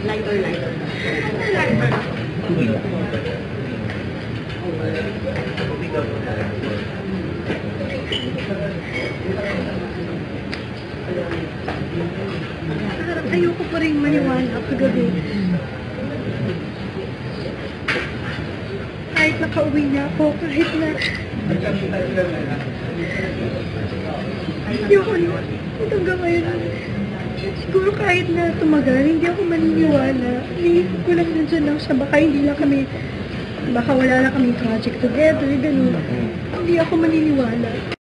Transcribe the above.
Lighter, lighter. Parang ayoko pa rin maniwala kagabi. Kahit nakauwi na ako, kahit na hindi ako hanggang ngayon. Siguro kahit na tumagal, hindi ako maniniwala. Iniisip ko lang nandiyan lang siya. Baka hindi lang kami, baka wala lang kami project together, gano'n. Hindi ako maniniwala.